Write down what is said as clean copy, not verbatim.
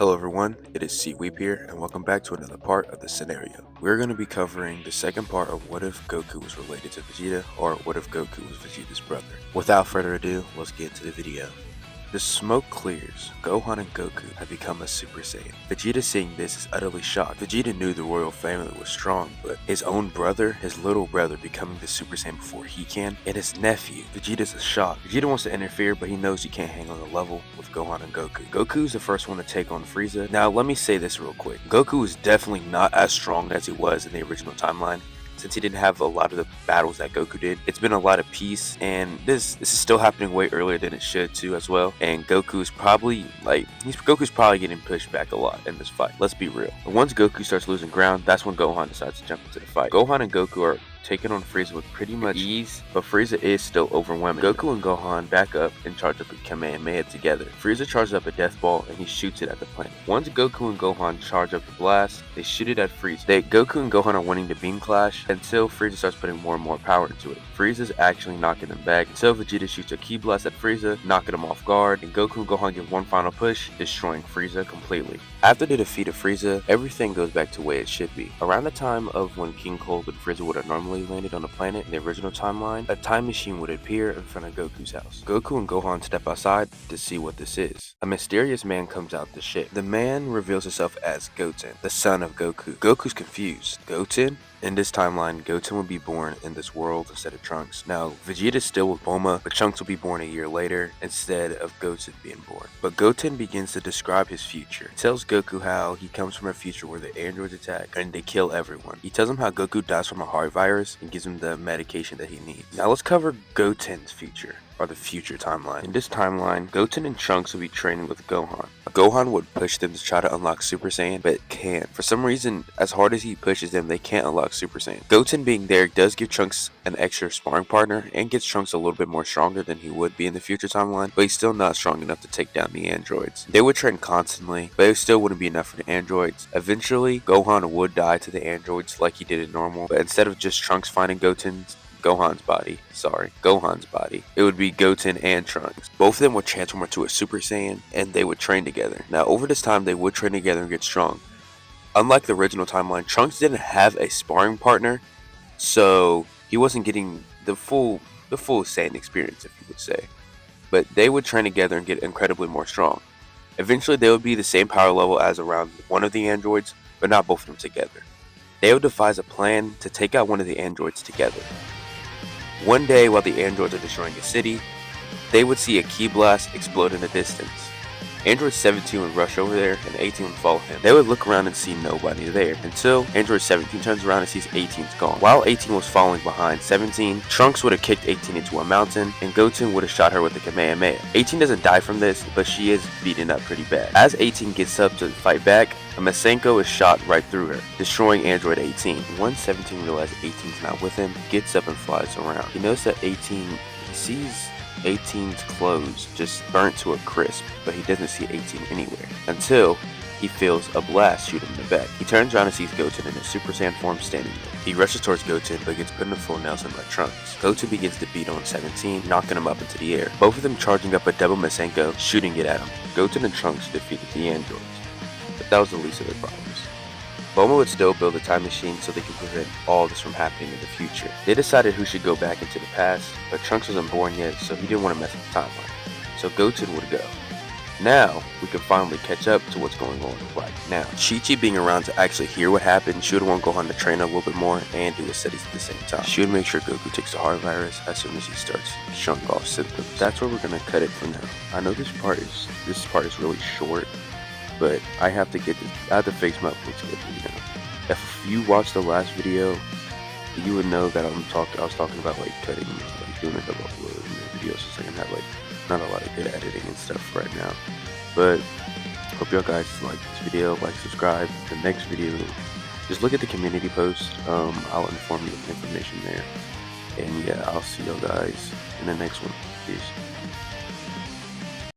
Hello everyone, it is Seaweep here, and welcome back to another part of the scenario. We're going to be covering the second part of what if Goku was related to Vegeta, or what if Goku was Vegeta's brother. Without further ado, let's get into the video. The smoke clears. Gohan and Goku have become a Super Saiyan. Vegeta seeing this is utterly shocked. Vegeta knew the royal family was strong, but his own brother, his little brother, becoming the Super Saiyan before he can, and his nephew. Vegeta's a shock. Vegeta wants to interfere, but he knows he can't hang on the level with Gohan and Goku. Goku's the first one to take on Frieza. Now, let me say this real quick. Goku is definitely not as strong as he was in the original timeline. Since he didn't have a lot of the battles that Goku did, it's been a lot of peace, and this is still happening way earlier than it should too as well. And Goku's probably getting pushed back a lot in this fight. Let's be real. And once Goku starts losing ground, that's when Gohan decides to jump into the fight. Gohan and Goku are taking on Frieza with pretty much ease, but Frieza is still overwhelming. Goku and Gohan back up and charge up a Kamehameha together. Frieza charges up a Death Ball and he shoots it at the planet. Once Goku and Gohan charge up the blast, they shoot it at Frieza. Goku and Gohan are winning the beam clash until Frieza starts putting more and more power into it. Frieza's actually knocking them back until Vegeta shoots a Ki Blast at Frieza, knocking him off guard, and Goku and Gohan give one final push, destroying Frieza completely. After the defeat of Frieza, everything goes back to the way it should be. Around the time of when King Cold and Frieza would have normally landed on the planet in the original timeline, a time machine would appear in front of Goku's house. Goku and Gohan step outside to see what this is. A mysterious man comes out the ship. The man reveals himself as Goten, the son of Goku. Goku's confused. Goten? In this timeline, Goten would be born in this world instead of Trunks. Now, Vegeta's still with Bulma, but Trunks will be born a year later instead of Goten being born. But Goten begins to describe his future. He tells Goku how he comes from a future where the androids attack and they kill everyone. He tells him how Goku dies from a heart virus and gives him the medication that he needs. Now let's cover Goten's future, or the future timeline. In this timeline, Goten and Trunks will be training with Gohan. Gohan would push them to try to unlock Super Saiyan, but can't. For some reason, as hard as he pushes them, they can't unlock Super Saiyan. Goten being there does give Trunks an extra sparring partner and gets Trunks a little bit more stronger than he would be in the future timeline, but he's still not strong enough to take down the androids. They would train constantly, but it still wouldn't be enough for the androids. Eventually, Gohan would die to the androids like he did in normal, but instead of just Trunks finding Gohan's body. It would be Goten and Trunks. Both of them would transform into a Super Saiyan and they would train together. Now, over this time, they would train together and get strong. Unlike the original timeline, Trunks didn't have a sparring partner, so he wasn't getting the full Saiyan experience, if you would say. But they would train together and get incredibly more strong. Eventually, they would be the same power level as around one of the androids, but not both of them together. They would devise a plan to take out one of the androids together. One day, while the androids are destroying a city, they would see a Ki Blast explode in the distance. Android 17 would rush over there, and 18 would follow him. They would look around and see nobody there, until Android 17 turns around and sees 18's gone. While 18 was following behind 17, Trunks would have kicked 18 into a mountain, and Goten would have shot her with the Kamehameha. 18 doesn't die from this, but she is beaten up pretty bad. As 18 gets up to fight back, a Masenko is shot right through her, destroying Android 18. Once 17 realizes 18's not with him, he gets up and flies around. He knows that he sees 18's clothes just burnt to a crisp, but he doesn't see 18 anywhere, until he feels a blast shoot him in the back. He turns around and sees Goten in his Super Saiyan form standing there. He rushes towards Goten, but gets put in a full Nelson by Trunks. Goten begins to beat on 17, knocking him up into the air. Both of them charging up a double Masenko, shooting it at him. Goten and Trunks defeated the androids, but that was the least of their problems. Bulma would still build a time machine so they could prevent all this from happening in the future. They decided who should go back into the past, but Trunks wasn't born yet, so he didn't want to mess with the timeline. So Goten would go. Now, we can finally catch up to what's going on right now. Chi-Chi being around to actually hear what happened, she would want Gohan to train a little bit more and do his studies at the same time. She would make sure Goku takes the heart virus as soon as he starts showing off symptoms. That's where we're going to cut it for now. I know this part is really short, but I have to face my points good, If you watched the last video, you would know that I was talking about like cutting, like doing a double upload in the videos, so I can have like not a lot of good editing and stuff right now. But hope y'all guys like this video, subscribe. The next video, just look at the community post. I'll inform you of information there. And yeah, I'll see y'all guys in the next one. Peace.